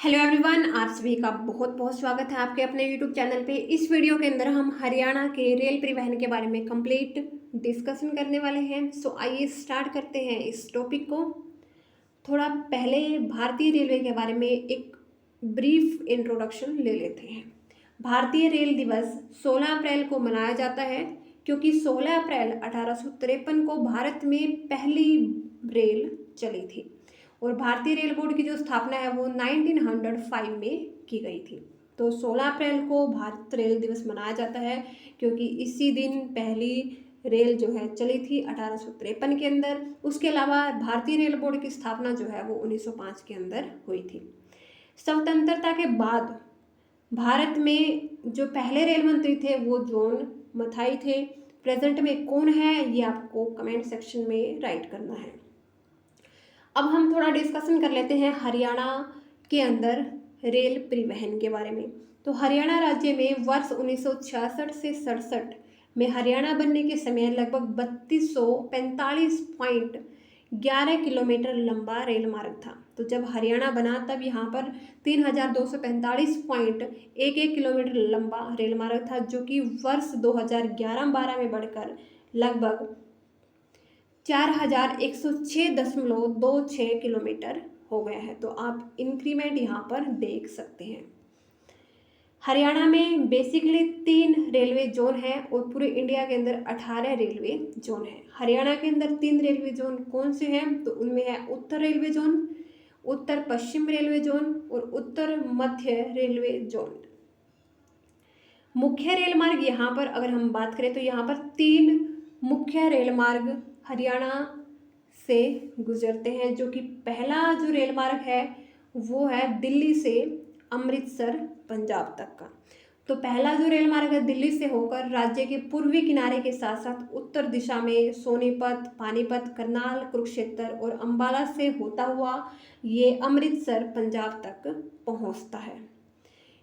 Hello everyone, आप सभी का बहुत बहुत स्वागत है आपके अपने यूट्यूब चैनल पे। इस वीडियो के अंदर हम हरियाणा के रेल परिवहन के बारे में कंप्लीट डिस्कशन करने वाले हैं। सो आइए स्टार्ट करते हैं इस टॉपिक को। थोड़ा पहले भारतीय रेलवे के बारे में एक ब्रीफ इंट्रोडक्शन ले लेते हैं। भारतीय रेल दिवस 16 अप्रैल को मनाया जाता है क्योंकि 16 अप्रैल 1853 को भारत में पहली रेल चली थी और भारतीय रेल बोर्ड की जो स्थापना है वो 1905 में की गई थी। तो 16 अप्रैल को भारत रेल दिवस मनाया जाता है क्योंकि इसी दिन पहली रेल जो है चली थी 1853 के अंदर। उसके अलावा भारतीय रेल बोर्ड की स्थापना जो है वो 1905 के अंदर हुई थी। स्वतंत्रता के बाद भारत में जो पहले रेल मंत्री थे वो जॉन मथाई थे। प्रेजेंट में कौन है ये आपको कमेंट सेक्शन में राइट करना है। अब हम थोड़ा डिस्कशन कर लेते हैं हरियाणा के अंदर रेल परिवहन के बारे में। तो हरियाणा राज्य में वर्ष 1966 से 67 में हरियाणा बनने के समय लगभग 3245.11 किलोमीटर लंबा रेल मार्ग था। तो जब हरियाणा बना तब यहाँ पर 3245.11 किलोमीटर लंबा रेल मार्ग था, जो कि वर्ष 2011-12 में बढ़कर लगभग 4106.26 किलोमीटर हो गया है। तो आप इंक्रीमेंट यहाँ पर देख सकते हैं। हरियाणा में बेसिकली 3 रेलवे जोन है और पूरे इंडिया के अंदर 18 रेलवे जोन है। हरियाणा के अंदर 3 रेलवे जोन कौन से हैं? तो उनमें है उत्तर रेलवे जोन, उत्तर पश्चिम रेलवे जोन और उत्तर मध्य रेलवे जोन। मुख्य रेल मार्ग यहाँ पर अगर हम बात करें तो यहाँ पर 3 मुख्य रेल मार्ग हरियाणा से गुजरते हैं, जो कि पहला जो रेल मार्ग है वो है दिल्ली से अमृतसर पंजाब तक का। तो पहला जो रेल मार्ग है दिल्ली से होकर राज्य के पूर्वी किनारे के साथ साथ उत्तर दिशा में सोनीपत, पानीपत, करनाल, कुरुक्षेत्र और अंबाला से होता हुआ ये अमृतसर पंजाब तक पहुंचता है।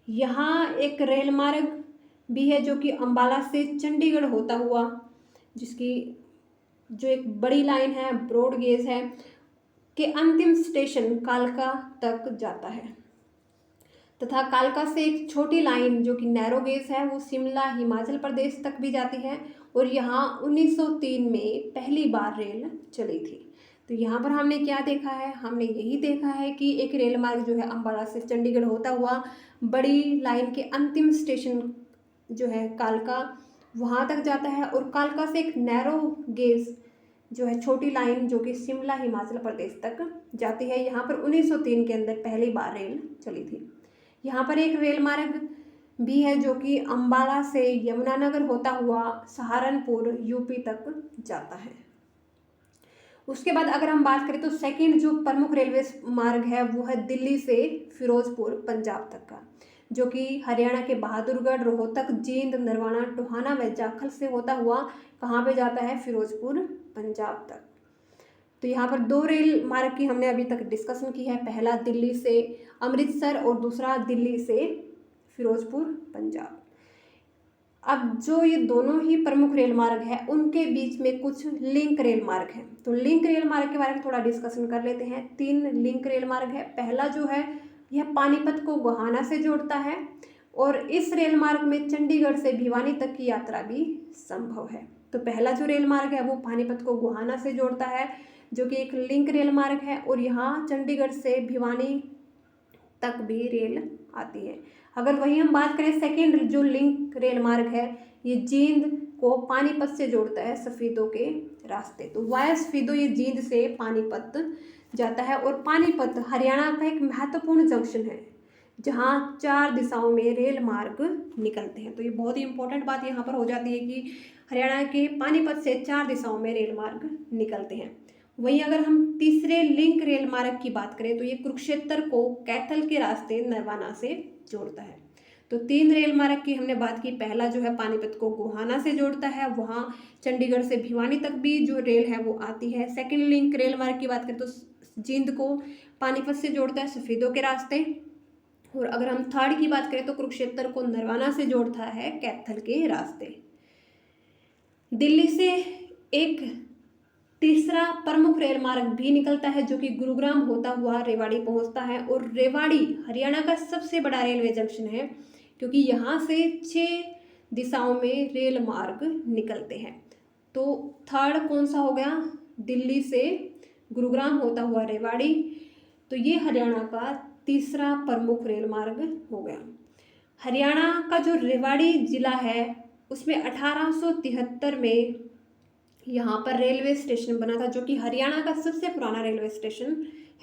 यहाँ एक रेल मार्ग भी है जो कि अंबाला से चंडीगढ़ होता हुआ, जिसकी जो एक बड़ी लाइन है, ब्रॉड गेज है, के अंतिम स्टेशन कालका तक जाता है तथा कालका से एक छोटी लाइन जो कि नैरो गेज है वो शिमला हिमाचल प्रदेश तक भी जाती है। और यहाँ 1903 में पहली बार रेल चली थी। तो यहाँ पर हमने क्या देखा है? हमने यही देखा है कि एक रेल मार्ग जो है अंबाला से चंडीगढ़ होता हुआ बड़ी लाइन के अंतिम स्टेशन जो है कालका वहाँ तक जाता है और कालका से एक नैरो गेज जो है छोटी लाइन जो कि शिमला हिमाचल प्रदेश तक जाती है। यहाँ पर 1903 के अंदर पहली बार रेल चली थी। यहाँ पर एक रेल मार्ग भी है जो कि अंबाला से यमुनानगर होता हुआ सहारनपुर यूपी तक जाता है। उसके बाद अगर हम बात करें तो सेकंड जो प्रमुख रेलवे मार्ग है वो है दिल्ली से फिरोजपुर पंजाब तक का, जो कि हरियाणा के बहादुरगढ़, रोहतक, जींद, नरवाना, टोहाना व जाखल से होता हुआ कहाँ पे जाता है? फिरोजपुर पंजाब तक। तो यहाँ पर 2 रेल मार्ग की हमने अभी तक डिस्कशन की है। पहला दिल्ली से अमृतसर और दूसरा दिल्ली से फिरोजपुर पंजाब। अब जो ये दोनों ही प्रमुख रेल मार्ग है उनके बीच में कुछ लिंक रेल मार्ग हैं। तो लिंक रेल मार्ग के बारे में थोड़ा डिस्कशन कर लेते हैं। 3 लिंक रेल मार्ग है। पहला जो है यह पानीपत को गोहाना से जोड़ता है और इस रेल मार्ग में चंडीगढ़ से भिवानी तक की यात्रा भी संभव है। तो पहला जो रेल मार्ग है वो पानीपत को गोहाना से जोड़ता है, जो कि एक लिंक रेल मार्ग है और यहाँ चंडीगढ़ से भिवानी तक भी रेल आती है। अगर वही हम बात करें सेकेंड जो लिंक रेल मार्ग है, ये जींद को पानीपत से जोड़ता है सफीदों के रास्ते। तो वाया सफीदो ये जींद से पानीपत जाता है और पानीपत हरियाणा का एक महत्वपूर्ण जंक्शन है जहाँ 4 दिशाओं में रेल मार्ग निकलते हैं। तो ये बहुत ही इंपॉर्टेंट बात यहाँ पर हो जाती है कि हरियाणा के पानीपत से 4 दिशाओं में रेल मार्ग निकलते हैं। वहीं अगर हम तीसरे लिंक रेल मार्ग की बात करें तो ये कुरुक्षेत्र को कैथल के रास्ते नरवाना से जोड़ता है। तो 3 रेल मार्ग की हमने बात की। पहला जो है पानीपत को गोहाना से जोड़ता है, वहाँ चंडीगढ़ से भिवानी तक भी जो रेल है वो आती है। सेकंड लिंक रेल मार्ग की बात करें तो जींद को पानीपत से जोड़ता है सफेदों के रास्ते। और अगर हम थर्ड की बात करें तो कुरुक्षेत्र को नरवाना से जोड़ता है कैथल के रास्ते। दिल्ली से एक तीसरा प्रमुख रेल मार्ग भी निकलता है जो कि गुरुग्राम होता हुआ रेवाड़ी पहुंचता है, और रेवाड़ी हरियाणा का सबसे बड़ा रेलवे जंक्शन है क्योंकि यहाँ से 6 दिशाओं में रेल मार्ग निकलते हैं। तो थर्ड कौन सा हो गया, दिल्ली से गुरुग्राम होता हुआ रेवाड़ी, तो ये हरियाणा का तीसरा प्रमुख रेल मार्ग हो गया। हरियाणा का जो रेवाड़ी जिला है उसमें 1873 में यहाँ पर रेलवे स्टेशन बना था जो कि हरियाणा का सबसे पुराना रेलवे स्टेशन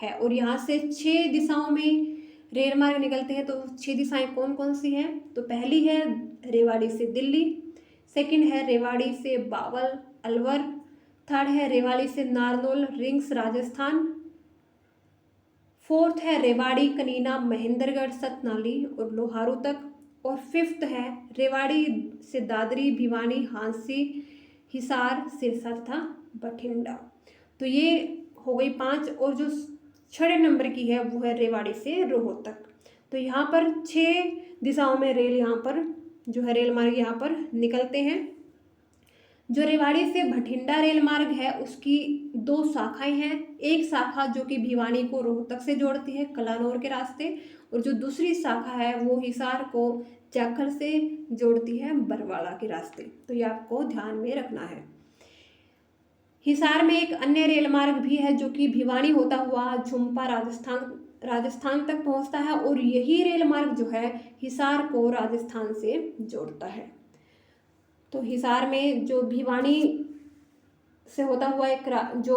है, और यहाँ से 6 दिशाओं में रेल मार्ग निकलते हैं। तो 6 दिशाएं कौन कौन सी हैं, तो पहली है रेवाड़ी से दिल्ली, सेकंड है रेवाड़ी से बावल अलवर, थर्ड है रेवाड़ी से नारनौल रिंग्स राजस्थान, फोर्थ है रेवाड़ी कनीना महेंद्रगढ़ सतनाली और लोहारू तक, और फिफ्थ है रेवाड़ी से दादरी भिवानी हांसी हिसार सिरसा तथा बठिंडा। तो ये हो गई 5, और जो 6 नंबर की है वो है रेवाड़ी से रोहतक। तो यहाँ पर 6 दिशाओं में रेल यहाँ पर जो है रेल मार्ग यहाँ पर निकलते हैं। जो रेवाड़ी से भटिंडा रेल मार्ग है उसकी 2 शाखाएं हैं, एक शाखा जो कि भिवानी को रोहतक से जोड़ती है कलानौर के रास्ते, और जो दूसरी शाखा है वो हिसार को जाखल से जोड़ती है बरवाड़ा के रास्ते। तो ये आपको ध्यान में रखना है। हिसार में एक अन्य रेल मार्ग भी है जो कि भिवानी होता हुआ झुम्पा राजस्थान तक पहुंचता है, और यही रेल मार्ग जो है हिसार को राजस्थान से जोड़ता है। तो हिसार में जो भिवानी से होता हुआ एक जो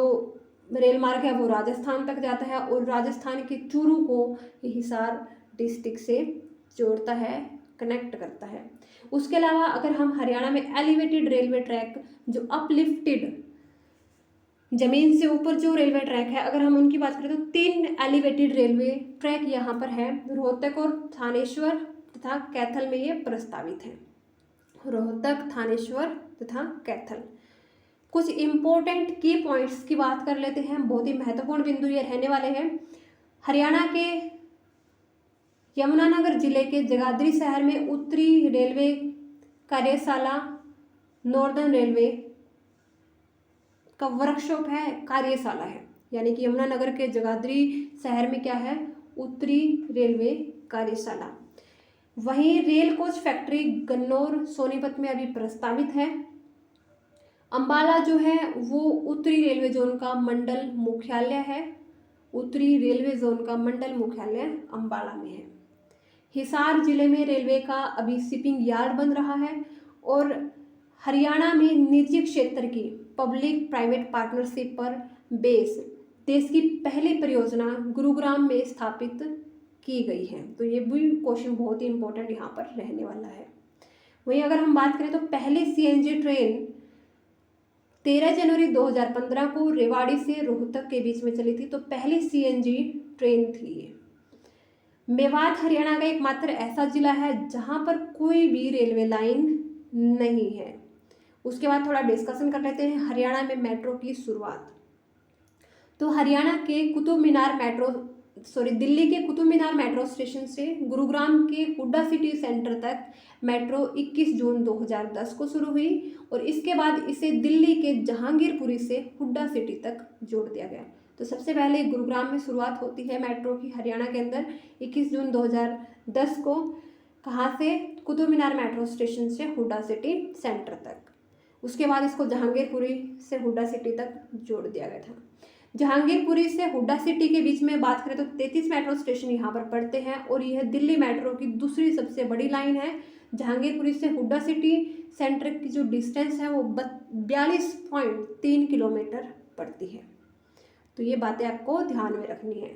रेल मार्ग है वो राजस्थान तक जाता है, और राजस्थान के चूरू को ये हिसार डिस्ट्रिक्ट से जोड़ता है, कनेक्ट करता है। उसके अलावा अगर हम हरियाणा में एलिवेटेड रेलवे ट्रैक जो अपलिफ्टेड जमीन से ऊपर जो रेलवे ट्रैक है अगर हम उनकी बात करें तो 3 एलिवेटेड रेलवे ट्रैक यहाँ पर है, रोहतक और थानेश्वर तथा कैथल में ये प्रस्तावित है। रोहतक, थानेश्वर तथा कैथल। कुछ इम्पोर्टेंट की पॉइंट्स की बात कर लेते हैं, बहुत ही महत्वपूर्ण बिंदु ये रहने वाले हैं। हरियाणा के यमुनानगर जिले के जगाधरी शहर में उत्तरी रेलवे कार्यशाला नॉर्दर्न रेलवे का वर्कशॉप है, कार्यशाला है, यानी कि यमुनानगर के जगाधरी शहर में क्या है, उत्तरी रेलवे कार्यशाला। वहीं rail coach factory Gannaur Sonipat में अभी प्रस्तावित है। अंबाला जो है वो उत्तरी रेलवे जोन का मंडल मुख्यालय है, उत्तरी रेलवे जोन का मंडल मुख्यालय अंबाला में है। हिसार जिले में रेलवे का अभी शिपिंग यार्ड बन रहा है, और हरियाणा में निजी क्षेत्र की पब्लिक प्राइवेट पार्टनरशिप पर बेस देश की पहली परियोजना गुरुग्राम में स्थापित की गई है। तो ये भी क्वेश्चन बहुत ही इंपॉर्टेंट यहाँ पर रहने वाला है। वहीं अगर हम बात करें तो पहली सीएनजी ट्रेन 13 जनवरी 2015 को रेवाड़ी से रोहतक के बीच में चली थी, तो पहली सीएनजी ट्रेन थी ये। मेवात हरियाणा का एकमात्र ऐसा जिला है जहाँ पर कोई भी रेलवे लाइन नहीं है। उसके बाद थोड़ा डिस्कशन कर लेते हैं हरियाणा में मेट्रो की शुरुआत। तो हरियाणा के दिल्ली के कुतुब मीनार मेट्रो स्टेशन से गुरुग्राम के हुड्डा सिटी सेंटर तक मेट्रो 21 जून 2010 को शुरू हुई, और इसके बाद इसे दिल्ली के जहांगीरपुरी से हुड्डा सिटी तक जोड़ दिया गया। तो सबसे पहले गुरुग्राम में शुरुआत होती है मेट्रो की हरियाणा के अंदर 21 जून 2010 को। कहाँ से, कुतुब मीनार मेट्रो स्टेशन से हुड्डा सिटी सेंटर तक। उसके बाद इसको जहांगीरपुरी से हुड्डा सिटी तक जोड़ दिया गया था। जहांगीरपुरी से हुड्डा सिटी के बीच में बात करें तो 33 मेट्रो स्टेशन यहाँ पर पड़ते हैं, और यह दिल्ली मेट्रो की दूसरी सबसे बड़ी लाइन है। जहांगीरपुरी से हुड्डा सिटी सेंटर की जो डिस्टेंस है वो 42.3 किलोमीटर पड़ती है। तो ये बातें आपको ध्यान में रखनी है।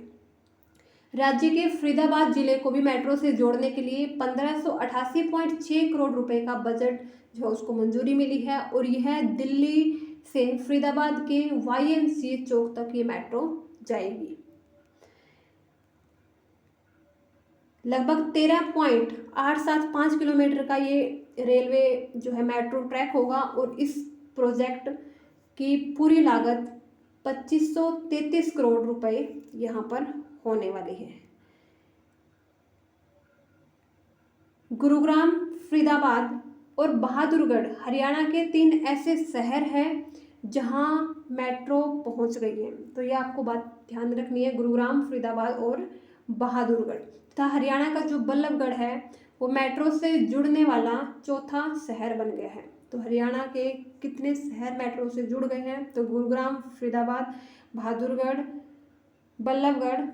राज्य के फरीदाबाद जिले को भी मेट्रो से जोड़ने के लिए 1588.6 करोड़ रुपए का बजट जो है उसको मंजूरी मिली है, और यह दिल्ली से फरीदाबाद के YMCA चौक तक ये मेट्रो जाएगी। लगभग 13.875 किलोमीटर का ये रेलवे जो है मेट्रो ट्रैक होगा, और इस प्रोजेक्ट की पूरी लागत 2533 करोड़ रुपए यहाँ पर होने वाली है। गुरुग्राम, फरीदाबाद और बहादुरगढ़ हरियाणा के 3 ऐसे शहर हैं जहां मेट्रो पहुंच गई है। तो ये आपको बात ध्यान रखनी है, गुरुग्राम, फरीदाबाद और बहादुरगढ़। तथा हरियाणा का जो बल्लभगढ़ है वो मेट्रो से जुड़ने वाला चौथा शहर बन गया है। तो हरियाणा के कितने शहर मेट्रो से जुड़ गए हैं? तो गुरुग्राम, फरीदाबाद, बहादुरगढ़, बल्लभगढ़।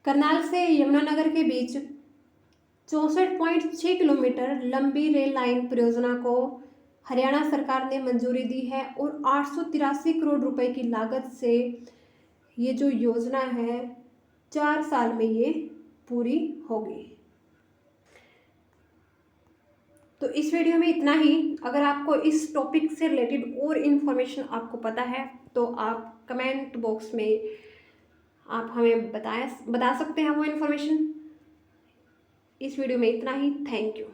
करनाल से यमुनानगर के बीच 64.6 किलोमीटर लंबी रेल लाइन परियोजना को हरियाणा सरकार ने मंजूरी दी है और 883 करोड़ रुपए की लागत से ये जो योजना है 4 साल में ये पूरी होगी। तो इस वीडियो में इतना ही। अगर आपको इस टॉपिक से रिलेटेड और इन्फॉर्मेशन आपको पता है तो आप कमेंट बॉक्स में आप हमें बता सकते हैं वो इन्फॉर्मेशन। इस वीडियो में इतना ही। Thank you.